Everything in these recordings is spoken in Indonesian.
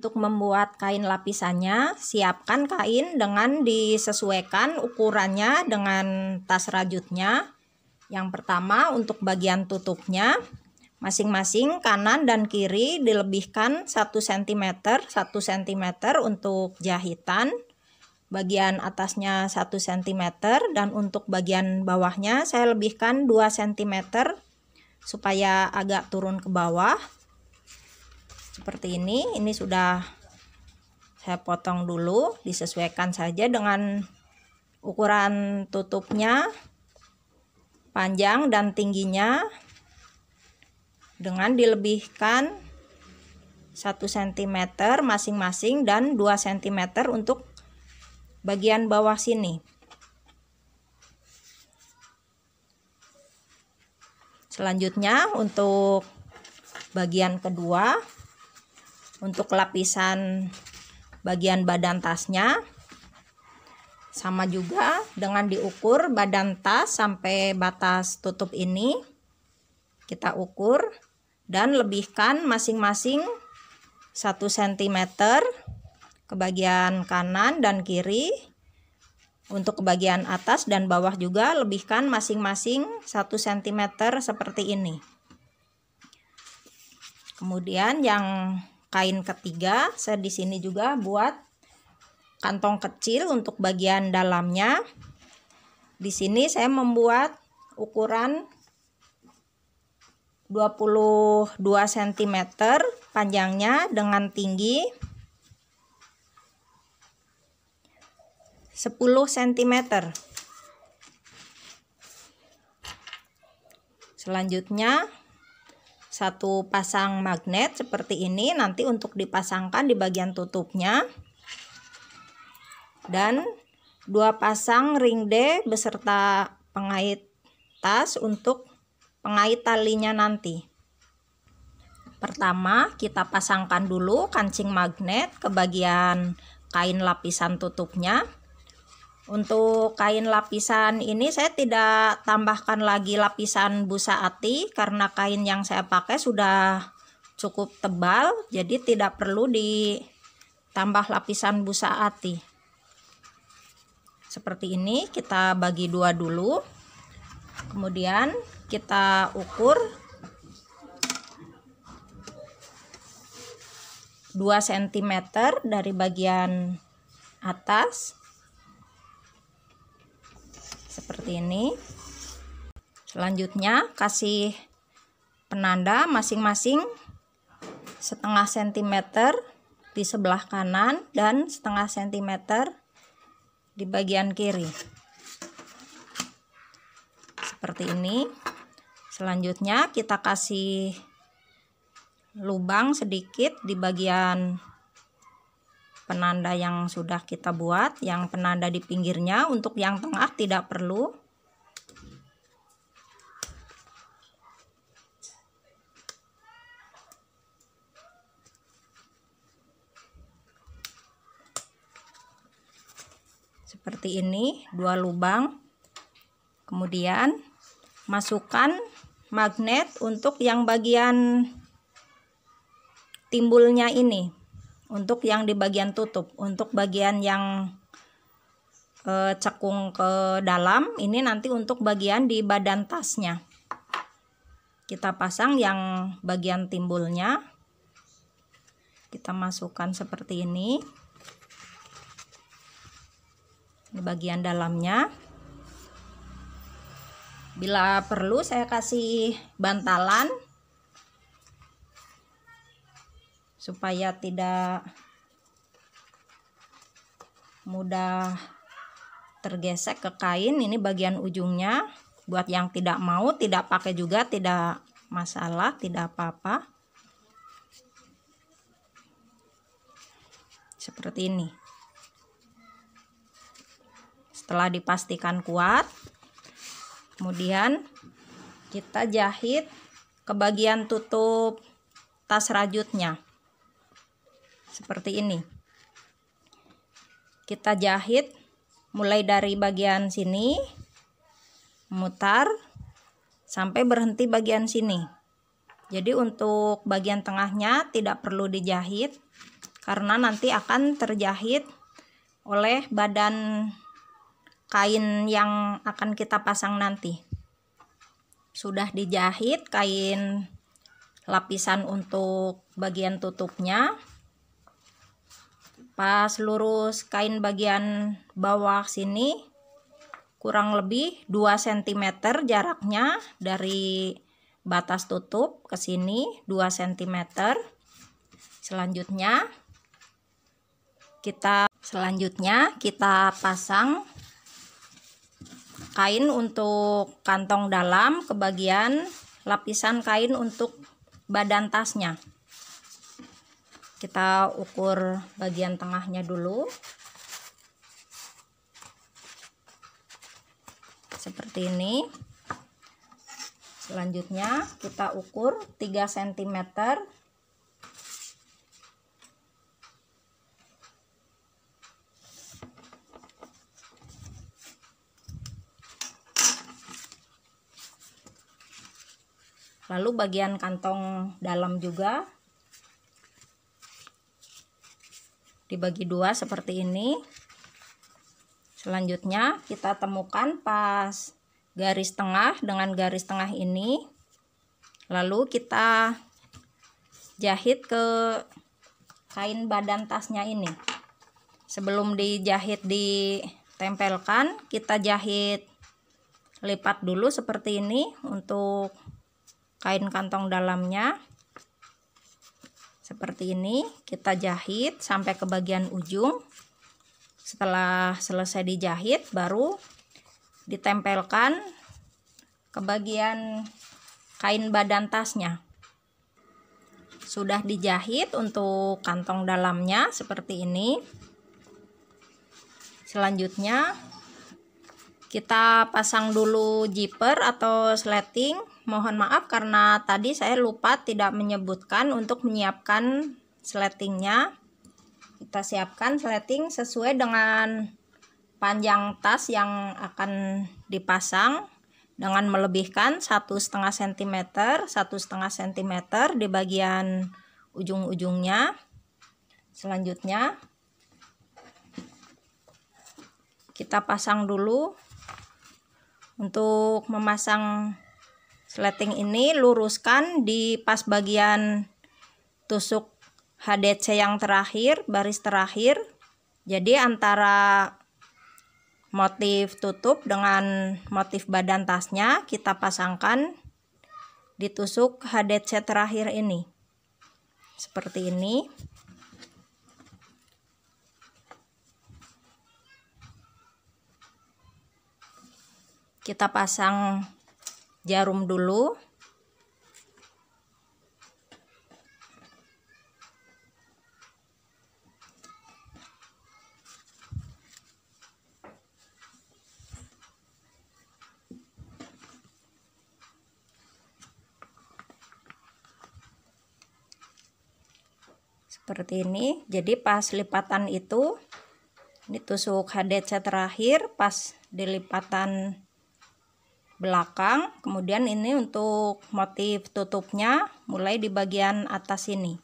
Untuk membuat kain lapisannya, siapkan kain dengan disesuaikan ukurannya dengan tas rajutnya. Yang pertama, untuk bagian tutupnya, masing-masing kanan dan kiri dilebihkan 1 cm, 1 cm untuk jahitan. Bagian atasnya 1 cm dan untuk bagian bawahnya saya lebihkan 2 cm supaya agak turun ke bawah. Seperti ini sudah saya potong dulu, disesuaikan saja dengan ukuran tutupnya, panjang dan tingginya, dengan dilebihkan 1 cm masing-masing dan 2 cm untuk bagian bawah sini. Selanjutnya untuk bagian kedua, untuk lapisan bagian badan tasnya sama juga dengan diukur badan tas sampai batas tutup ini kita ukur dan lebihkan masing-masing 1 cm ke bagian kanan dan kiri. Untuk ke bagian atas dan bawah juga lebihkan masing-masing 1 cm seperti ini. Kemudian yang kain ketiga, saya di sini juga buat kantong kecil untuk bagian dalamnya. Di sini saya membuat ukuran 22 cm panjangnya dengan tinggi 10 cm. Selanjutnya satu pasang magnet seperti ini nanti untuk dipasangkan di bagian tutupnya, dan 2 pasang ring D beserta pengait tas untuk pengait talinya nanti. Pertama kita pasangkan dulu kancing magnet ke bagian kain lapisan tutupnya. Untuk kain lapisan ini saya tidak tambahkan lagi lapisan busa ati karena kain yang saya pakai sudah cukup tebal, jadi tidak perlu ditambah lapisan busa ati. Seperti ini kita bagi 2 dulu. Kemudian kita ukur 2 cm dari bagian atas. Seperti ini. Selanjutnya kasih penanda masing-masing setengah cm di sebelah kanan dan setengah cm di bagian kiri. Seperti ini. Selanjutnya kita kasih lubang sedikit di bagian penanda yang sudah kita buat, yang penanda di pinggirnya. Untuk yang tengah tidak perlu. Seperti ini, 2 lubang. Kemudian masukkan magnet untuk yang bagian timbulnya ini. Untuk yang di bagian tutup, untuk bagian yang cekung ke dalam, ini nanti untuk bagian di badan tasnya. Kita pasang yang bagian timbulnya. Kita masukkan seperti ini. Ini bagian dalamnya. Bila perlu saya kasih bantalan supaya tidak mudah tergesek ke kain. Ini bagian ujungnya. Buat yang tidak mau, tidak pakai juga tidak masalah, tidak apa-apa. Seperti ini. Setelah dipastikan kuat, kemudian kita jahit ke bagian tutup tas rajutnya. Seperti ini. Kita jahit mulai dari bagian sini, mutar sampai berhenti bagian sini. Jadi untuk bagian tengahnya tidak perlu dijahit karena nanti akan terjahit oleh badan kain yang akan kita pasang nanti. Sudah dijahit kain lapisan untuk bagian tutupnya. Pas lurus kain bagian bawah sini kurang lebih 2 cm jaraknya dari batas tutup ke sini, 2 cm. Selanjutnya kita pasang kain untuk kantong dalam ke bagian lapisan kain untuk badan tasnya. Kita ukur bagian tengahnya dulu. Seperti ini. Selanjutnya kita ukur 3 cm. Lalu bagian kantong dalam juga dibagi 2 seperti ini. Selanjutnya kita temukan pas garis tengah dengan garis tengah ini. Lalu kita jahit ke kain badan tasnya ini. Sebelum dijahit ditempelkan, kita jahit lipat dulu seperti ini untuk kain kantong dalamnya. Seperti ini kita jahit sampai ke bagian ujung. Setelah selesai dijahit baru ditempelkan ke bagian kain badan tasnya. Sudah dijahit untuk kantong dalamnya seperti ini. Selanjutnya kita pasang dulu zipper atau sleting. Mohon maaf karena tadi saya lupa tidak menyebutkan untuk menyiapkan sletingnya. Kita siapkan sleting sesuai dengan panjang tas yang akan dipasang dengan melebihkan 1,5 cm, 1,5 cm di bagian ujung-ujungnya. Selanjutnya kita pasang dulu. Untuk memasang sleting ini luruskan di pas bagian tusuk HDC yang terakhir, baris terakhir. Jadi antara motif tutup dengan motif badan tasnya kita pasangkan di tusuk HDC terakhir ini. Seperti ini. Kita pasang jarum dulu. Seperti ini. Jadi pas lipatan itu ditusuk HDC terakhir pas di lipatan belakang, kemudian ini untuk motif tutupnya mulai di bagian atas ini.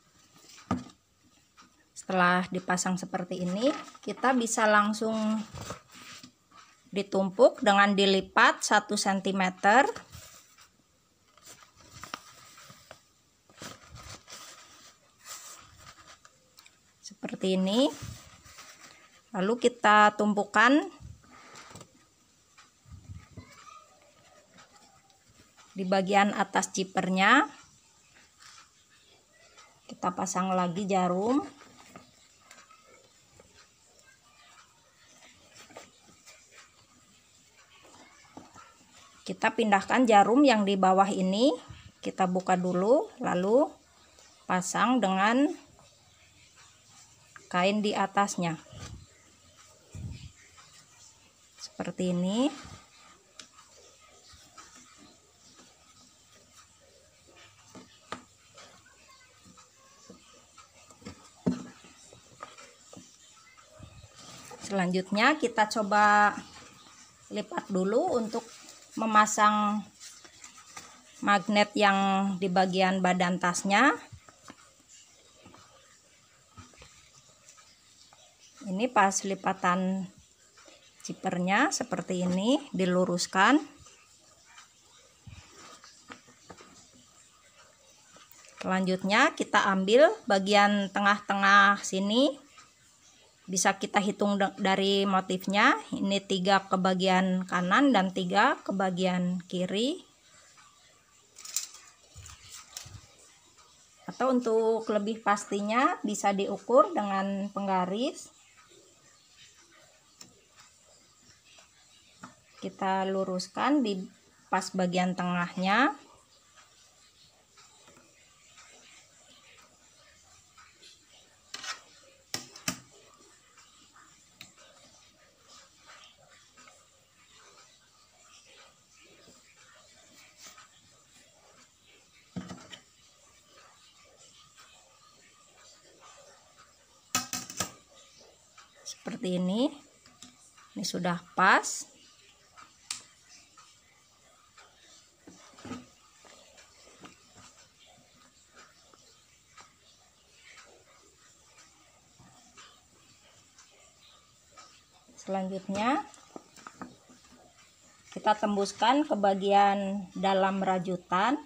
Setelah dipasang seperti ini, kita bisa langsung ditumpuk dengan dilipat 1 cm. Seperti ini. Lalu kita tumpukan di bagian atas zippernya. Kita pasang lagi jarum. Kita pindahkan jarum yang di bawah ini, kita buka dulu, lalu pasang dengan kain di atasnya. Seperti ini. Selanjutnya kita coba lipat dulu untuk memasang magnet yang di bagian badan tasnya. Ini pas lipatan zippernya seperti ini, diluruskan. Selanjutnya kita ambil bagian tengah-tengah sini, bisa kita hitung dari motifnya. Ini 3 ke bagian kanan dan 3 ke bagian kiri. Atau untuk lebih pastinya bisa diukur dengan penggaris. Kita luruskan di pas bagian tengahnya. Seperti ini sudah pas. Selanjutnya kita tembuskan ke bagian dalam rajutan.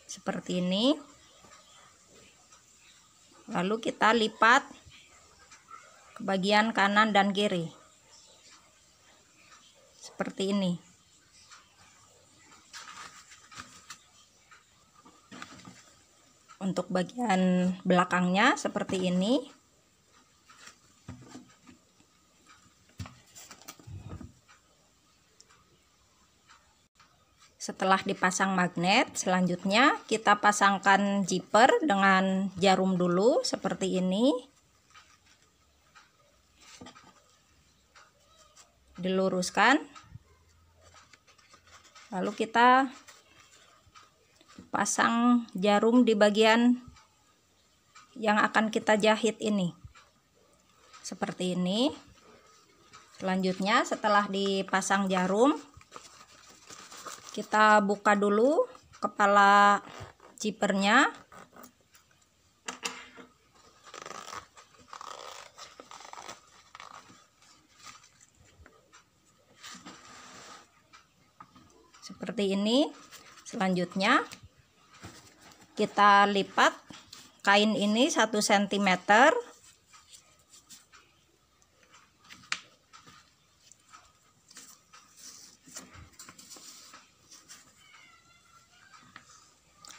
Seperti ini. Lalu kita lipat ke bagian kanan dan kiri. Seperti ini. Untuk bagian belakangnya seperti ini. Setelah dipasang magnet, selanjutnya kita pasangkan zipper dengan jarum dulu seperti ini. Diluruskan. Lalu kita pasang jarum di bagian yang akan kita jahit ini. Seperti ini. Selanjutnya setelah dipasang jarum, kita buka dulu kepala zippernya. Seperti ini. Selanjutnya kita lipat kain ini 1 cm.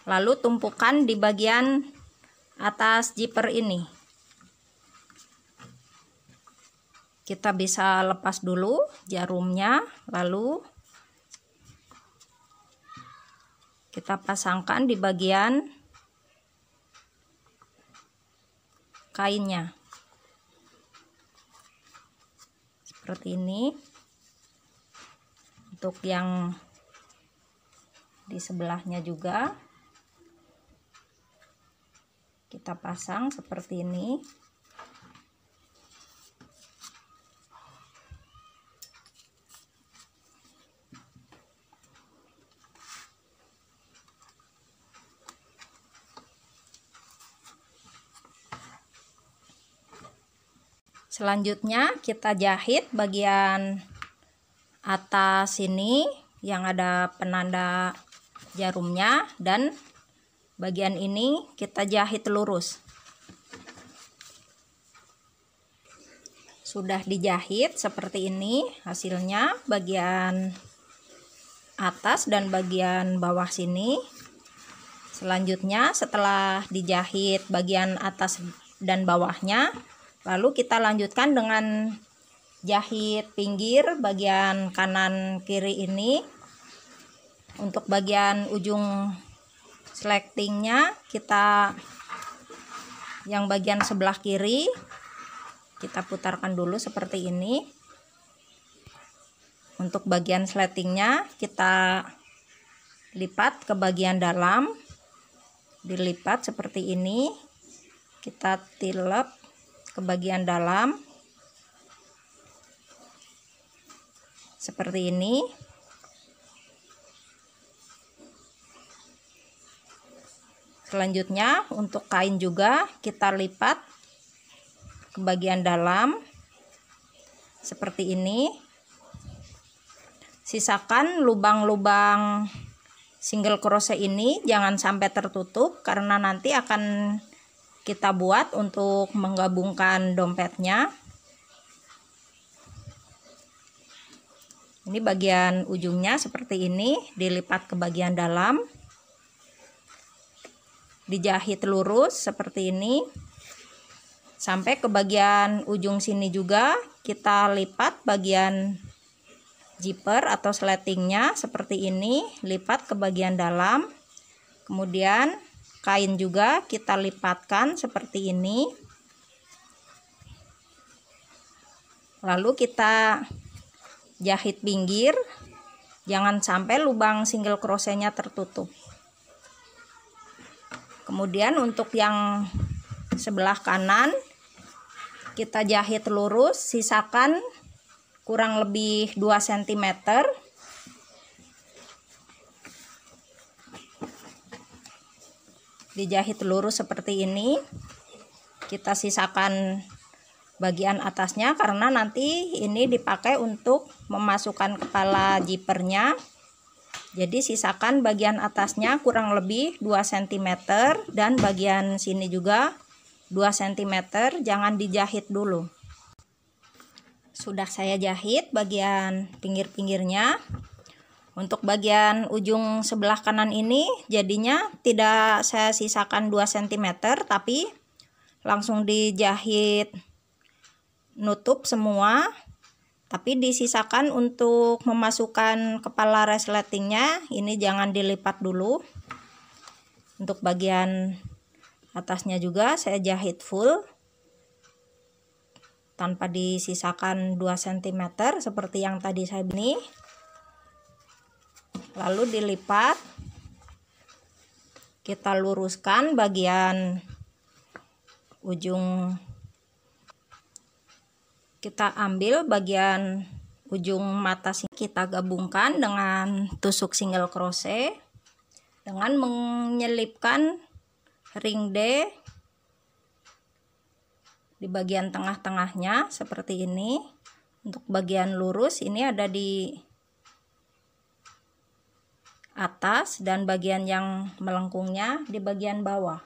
Lalu tumpukan di bagian atas zipper ini. Kita bisa lepas dulu jarumnya, lalu kita pasangkan di bagian kainnya. Seperti ini. Untuk yang di sebelahnya juga kita pasang seperti ini. Selanjutnya kita jahit bagian atas sini yang ada penanda jarumnya, dan bagian ini kita jahit lurus. Sudah dijahit seperti ini hasilnya, bagian atas dan bagian bawah sini. Selanjutnya setelah dijahit bagian atas dan bawahnya, lalu kita lanjutkan dengan jahit pinggir bagian kanan kiri ini. Untuk bagian ujung selectingnya kita yang bagian sebelah kiri kita putarkan dulu seperti ini. Untuk bagian sletingnya kita lipat ke bagian dalam, dilipat seperti ini, kita tilep ke bagian dalam seperti ini. Selanjutnya untuk kain juga kita lipat ke bagian dalam seperti ini. Sisakan lubang-lubang single crochet ini jangan sampai tertutup, karena nanti akan kita buat untuk menggabungkan dompetnya. Ini bagian ujungnya seperti ini, dilipat ke bagian dalam, dijahit lurus seperti ini sampai ke bagian ujung sini juga kita lipat bagian zipper atau sletingnya seperti ini, lipat ke bagian dalam. Kemudian kain juga kita lipatkan seperti ini, lalu kita jahit pinggir, jangan sampai lubang single crochetnya tertutup. Kemudian untuk yang sebelah kanan kita jahit lurus, sisakan kurang lebih 2 cm. Dijahit lurus seperti ini. Kita sisakan bagian atasnya karena nanti ini dipakai untuk memasukkan kepala zippernya. Jadi sisakan bagian atasnya kurang lebih 2 cm dan bagian sini juga 2 cm, jangan dijahit dulu. Sudah saya jahit bagian pinggir-pinggirnya. Untuk bagian ujung sebelah kanan ini jadinya tidak saya sisakan 2 cm, tapi langsung dijahit nutup semua, tapi disisakan untuk memasukkan kepala resletingnya. Ini jangan dilipat dulu. Untuk bagian atasnya juga saya jahit full tanpa disisakan 2 cm seperti yang tadi saya ini. Lalu dilipat, kita luruskan bagian ujung, kita ambil bagian ujung mata sini, kita gabungkan dengan tusuk single crochet dengan menyelipkan ring D di bagian tengah-tengahnya seperti ini. Untuk bagian lurus ini ada di atas dan bagian yang melengkungnya di bagian bawah.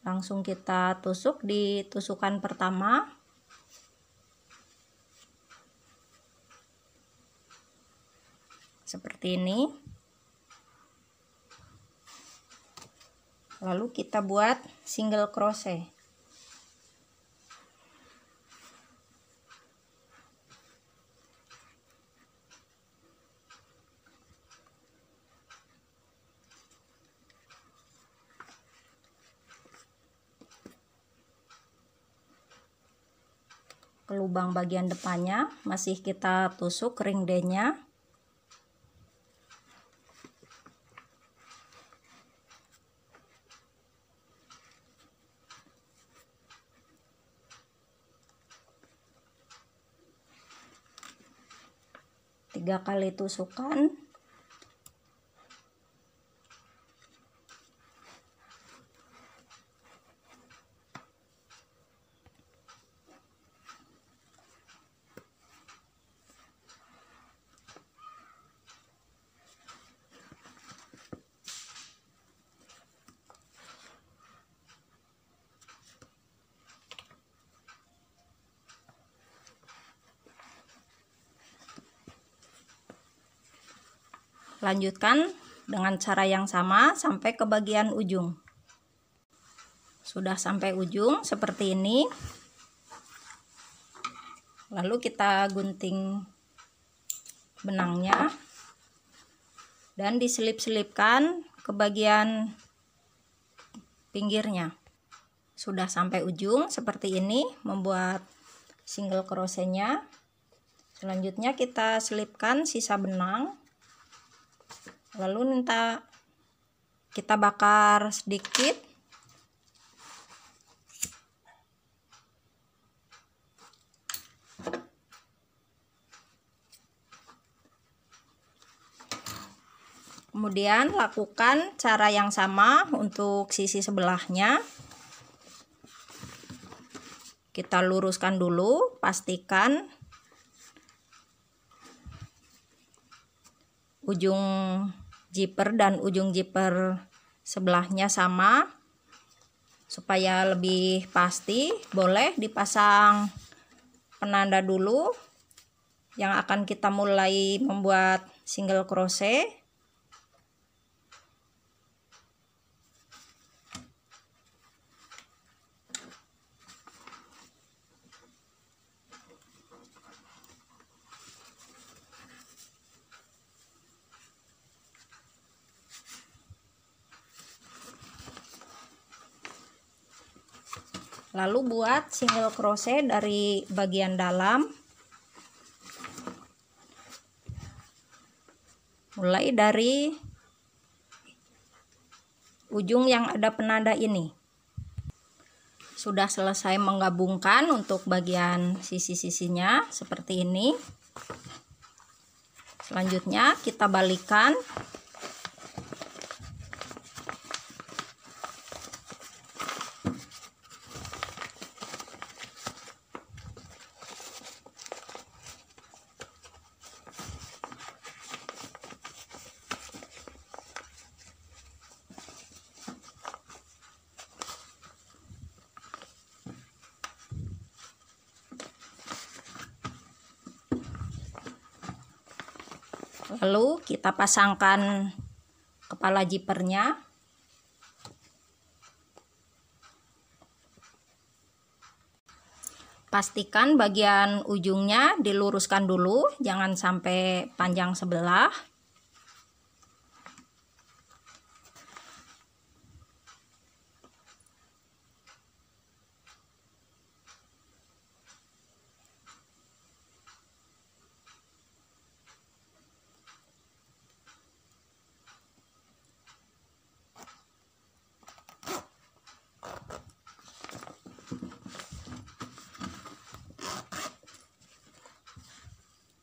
Langsung kita tusuk di tusukan pertama. Seperti ini. Lalu kita buat single crochet. Ke lubang bagian depannya masih kita tusuk ring D-nya. Tiga kali tusukan. Lanjutkan dengan cara yang sama sampai ke bagian ujung. Sudah sampai ujung seperti ini. Lalu kita gunting benangnya dan diselip-selipkan ke bagian pinggirnya. Sudah sampai ujung seperti ini membuat single crochetnya. Selanjutnya kita selipkan sisa benang. Lalu kita bakar sedikit. Kemudian lakukan cara yang sama untuk sisi sebelahnya. Kita luruskan dulu, pastikan ujung zipper dan ujung zipper sebelahnya sama. Supaya lebih pasti, boleh dipasang penanda dulu yang akan kita mulai membuat single crochet. Lalu buat single crochet dari bagian dalam, mulai dari ujung yang ada penanda ini. Sudah selesai menggabungkan untuk bagian sisi-sisinya seperti ini. Selanjutnya kita balikkan. Lalu kita pasangkan kepala zippernya. Pastikan bagian ujungnya diluruskan dulu, jangan sampai panjang sebelah.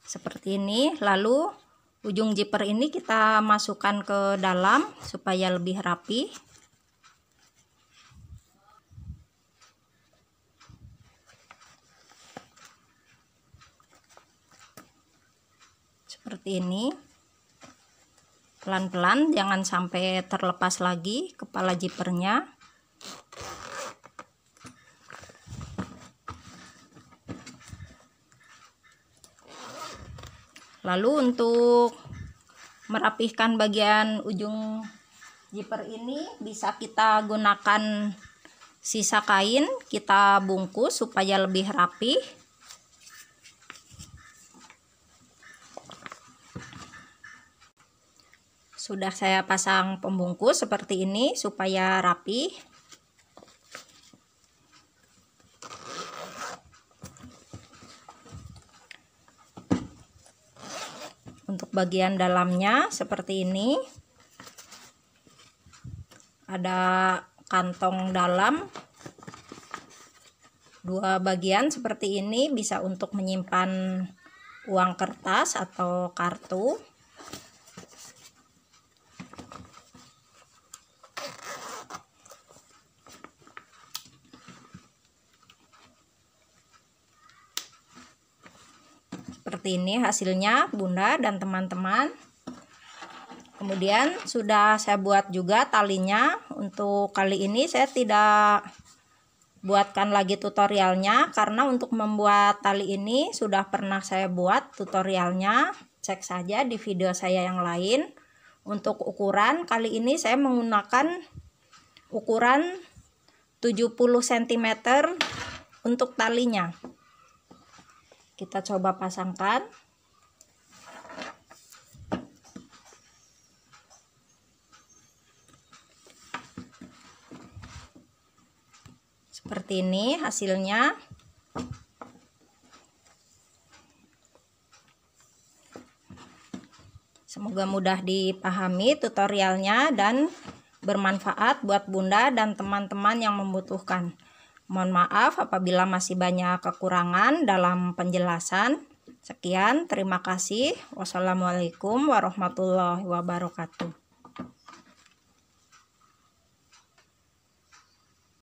Seperti ini. Lalu ujung zipper ini kita masukkan ke dalam supaya lebih rapi. Seperti ini. Pelan-pelan, jangan sampai terlepas lagi kepala zippernya. Lalu untuk merapihkan bagian ujung zipper ini, bisa kita gunakan sisa kain, kita bungkus supaya lebih rapi. Sudah saya pasang pembungkus seperti ini supaya rapi. Untuk bagian dalamnya seperti ini, ada kantong dalam dua bagian seperti ini, bisa untuk menyimpan uang kertas atau kartu. Seperti ini hasilnya Bunda dan teman-teman. Kemudian sudah saya buat juga talinya. Untuk kali ini saya tidak buatkan lagi tutorialnya, karena untuk membuat tali ini sudah pernah saya buat tutorialnya. Cek saja di video saya yang lain. Untuk ukuran kali ini saya menggunakan ukuran 70 cm untuk talinya. Kita coba pasangkan. Seperti ini hasilnya. Semoga mudah dipahami tutorialnya dan bermanfaat buat Bunda dan teman-teman yang membutuhkan. Mohon maaf apabila masih banyak kekurangan dalam penjelasan. Sekian, terima kasih. Wassalamualaikum warahmatullahi wabarakatuh.